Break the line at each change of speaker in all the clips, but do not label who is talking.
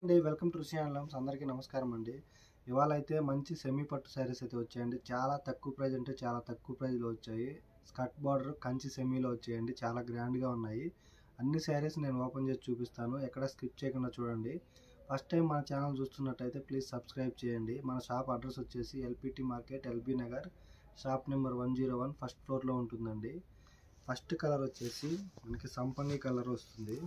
అండి welcome to Rishi handlooms. అందరికీ నమస్కారం అండి. ఇవాళ అయితే మంచి సెమీ పట్టు శారీస్ అయితే వచ్చాయండి. చాలా తక్కువ ప్రైస్ అంటే చాలా తక్కువ ప్రైస్లో వచ్చాయి. స్కర్ట్ బార్డర్ కంచి సెమీలో వచ్చాయండి. చాలా గ్రాండ్గా ఉన్నాయి. అన్ని శారీస్ నేను ఓపెన్ చేసి చూపిస్తాను. ఎక్కడ స్కిప్ చేయకుండా చూడండి. ఫస్ట్ టైం మన ఛానల్ చూస్తున్నట్టయితే ప్లీజ్ సబ్స్క్రైబ్ చేయండి. మన షాప్ అడ్రస్ వచ్చేసి LPT market, LB Nagar, shop number 101, first ఫ్లోర్లో ఉంటుందండి. ఫస్ట్ కలర్ వచ్చేసి మనకి సంపంగి కలర్ వస్తుంది.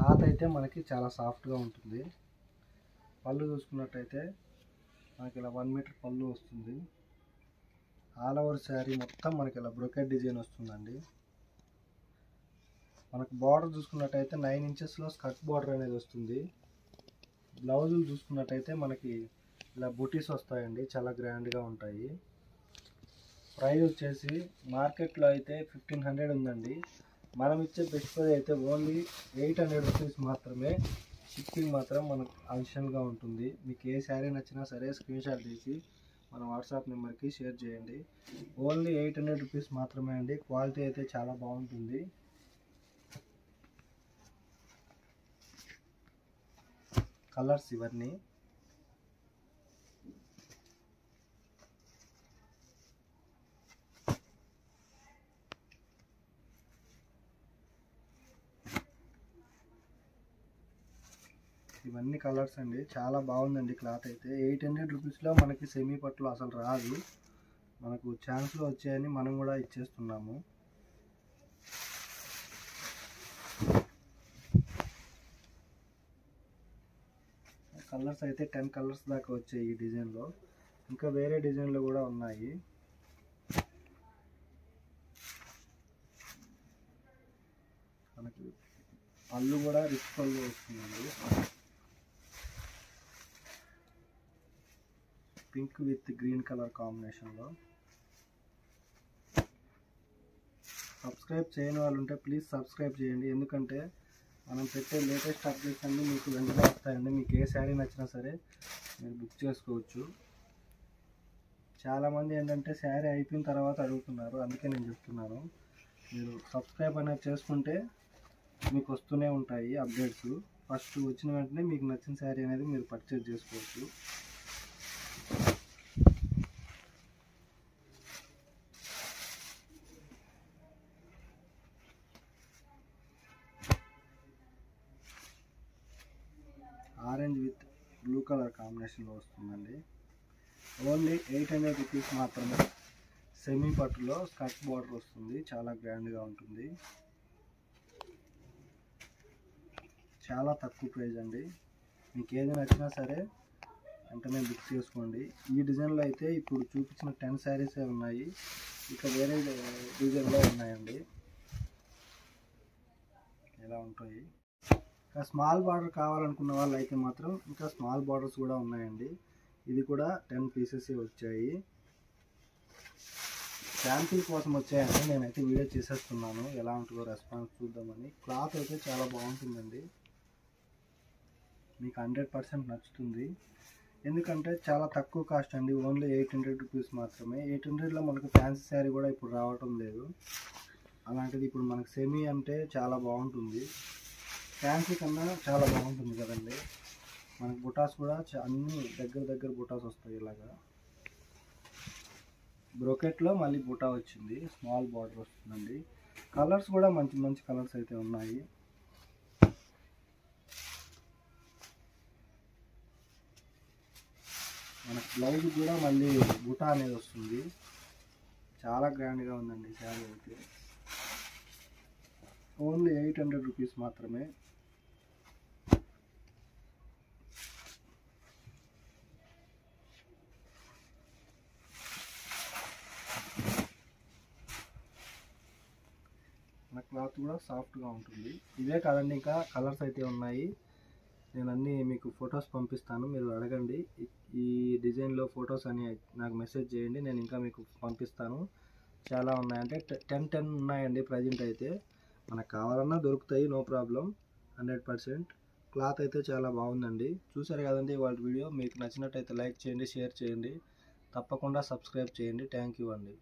క్లాత్ అయితే మనకి చాలా సాఫ్ట్గా ఉంటుంది. పళ్ళు చూసుకున్నట్టయితే మనకి ఇలా 1 మీటర్ పళ్ళు వస్తుంది. ఆల్ ఓవర్ శారీ మొత్తం మనకి ఇలా బ్రొకెట్ డిజైన్ వస్తుందండి. మనకు బార్డర్ చూసుకున్నట్టయితే 9 ఇంచెస్లో స్కర్ట్ బార్డర్ అనేది వస్తుంది. బ్లౌజులు చూసుకున్నట్టయితే మనకి ఇలా బుటీస్ వస్తాయండి. చాలా గ్రాండ్గా ఉంటాయి. ప్రైస్ వచ్చేసి మార్కెట్లో అయితే 1500 ఉందండి. మనం ఇచ్చే బెస్ట్ ప్రైస్ అయితే ఓన్లీ 800 రూపీస్ మాత్రమే. షిప్పింగ్ మాత్రం మనకు అడిషనల్గా ఉంటుంది. మీకు ఏ శారీ నచ్చినా సరే స్క్రీన్ షాట్ తీసి మన వాట్సాప్ నెంబర్కి షేర్ చేయండి. ఓన్లీ 800 రూపీస్ మాత్రమే అండి. క్వాలిటీ అయితే చాలా బాగుంటుంది. కలర్స్ ఇవన్నీ కలర్స్ అండి. చాలా బాగుందండి. క్లాత్ అయితే 800 రూపీస్లో మనకి సెమీ పట్టులో అసలు రాదు. మనకు ఛాన్స్లో వచ్చాయని మనం కూడా ఇచ్చేస్తున్నాము. కలర్స్ అయితే 10 కలర్స్ దాకా వచ్చాయి ఈ డిజైన్లో. ఇంకా వేరే డిజైన్లు కూడా ఉన్నాయి. మనకి పళ్ళు కూడా రిచ్ పళ్ళు వస్తుందండి. పింక్ విత్ గ్రీన్ కలర్ కాంబినేషన్లో. సబ్స్క్రైబ్ చేయని వాళ్ళు ఉంటే ప్లీజ్ సబ్స్క్రైబ్ చేయండి. ఎందుకంటే మనం పెట్టే లేటెస్ట్ అప్డేట్స్ అన్నీ మీకు వెంటనే వస్తాయండి. మీకు ఏ శారీ నచ్చినా సరే మీరు బుక్ చేసుకోవచ్చు. చాలామంది ఏంటంటే శారీ అయిపోయిన తర్వాత అడుగుతున్నారు. అందుకే నేను చెప్తున్నాను, మీరు సబ్స్క్రైబ్ అనేది చేసుకుంటే మీకు వస్తూనే ఉంటాయి అప్డేట్స్. ఫస్ట్ వచ్చిన వెంటనే మీకు నచ్చిన శారీ అనేది మీరు పర్చేజ్ చేసుకోవచ్చు. ఆరెంజ్ విత్ బ్లూ కలర్ కాంబినేషన్లో వస్తుందండి. ఓన్లీ 800 రూపీస్ మాత్రమే. సెమీ పట్టులో స్కర్ట్ బార్డర్ వస్తుంది. చాలా గ్రాండ్గా ఉంటుంది. చాలా తక్కువ ప్రైస్ అండి. మీకు ఏది నచ్చినా సరే వెంటనే బుక్ చేసుకోండి. ఈ డిజైన్లో అయితే ఇప్పుడు చూపించిన 10 శారీసే ఉన్నాయి. ఇక వేరే డిజైన్లో ఉన్నాయండి. ఇలా ఉంటాయి. ఇంకా స్మాల్ బార్డర్ కావాలనుకున్న వాళ్ళు అయితే మాత్రం ఇంకా స్మాల్ బార్డర్స్ కూడా ఉన్నాయండి. ఇది కూడా 10 పీసెస్ వచ్చాయి. శాంపిల్ కోసం వచ్చాయండి. నేనైతే వీడియో చేసేస్తున్నాను, ఎలా ఉంటుందో రెస్పాన్స్ చూద్దామని. క్లాత్ అయితే చాలా బాగుంటుందండి. మీకు 100% నచ్చుతుంది. ఎందుకంటే చాలా తక్కువ కాస్ట్ అండి. ఓన్లీ 800 రూపీస్ మాత్రమే. 800లో మనకు ఫ్యాన్సీ శారీ కూడా ఇప్పుడు రావటం లేదు. అలాంటిది ఇప్పుడు మనకు సెమీ అంటే చాలా బాగుంటుంది. ఫ్యాన్సీ కన్నా చాలా బాగుంటుంది కదండి. మనకు బుటాస్ కూడా అన్ని దగ్గర బుటాస్ వస్తాయి. ఇలాగా బ్రోకెట్లో మళ్ళీ బుటా వచ్చింది. స్మాల్ బార్డర్ వస్తుందండి. కలర్స్ కూడా మంచి కలర్స్ అయితే ఉన్నాయి. మనకు బ్లౌజ్ కూడా మళ్ళీ బుటా అనేది వస్తుంది. చాలా గ్రాండ్గా ఉందండి శారీ అయితే. ఓన్లీ 800 రూపీస్ మాత్రమే. మన క్లాత్ కూడా సాఫ్ట్గా ఉంటుంది. ఇవే కాదండి, ఇంకా కలర్స్ అయితే ఉన్నాయి. నేను అన్నీ మీకు ఫొటోస్ పంపిస్తాను, మీరు అడగండి. ఈ డిజైన్లో ఫొటోస్ అని నాకు మెసేజ్ చేయండి, నేను ఇంకా మీకు పంపిస్తాను. చాలా ఉన్నాయి, అంటే 10 ఉన్నాయండి ప్రజెంట్ అయితే. మనకు కావాలన్నా దొరుకుతాయి, నో ప్రాబ్లం. 100%. క్లాత్ అయితే చాలా బాగుందండి. చూసారు కదండి వాళ్ళ వీడియో. మీకు నచ్చినట్టయితే లైక్ చేయండి, షేర్ చేయండి, తప్పకుండా సబ్స్క్రైబ్ చేయండి. థ్యాంక్ యూ అండి.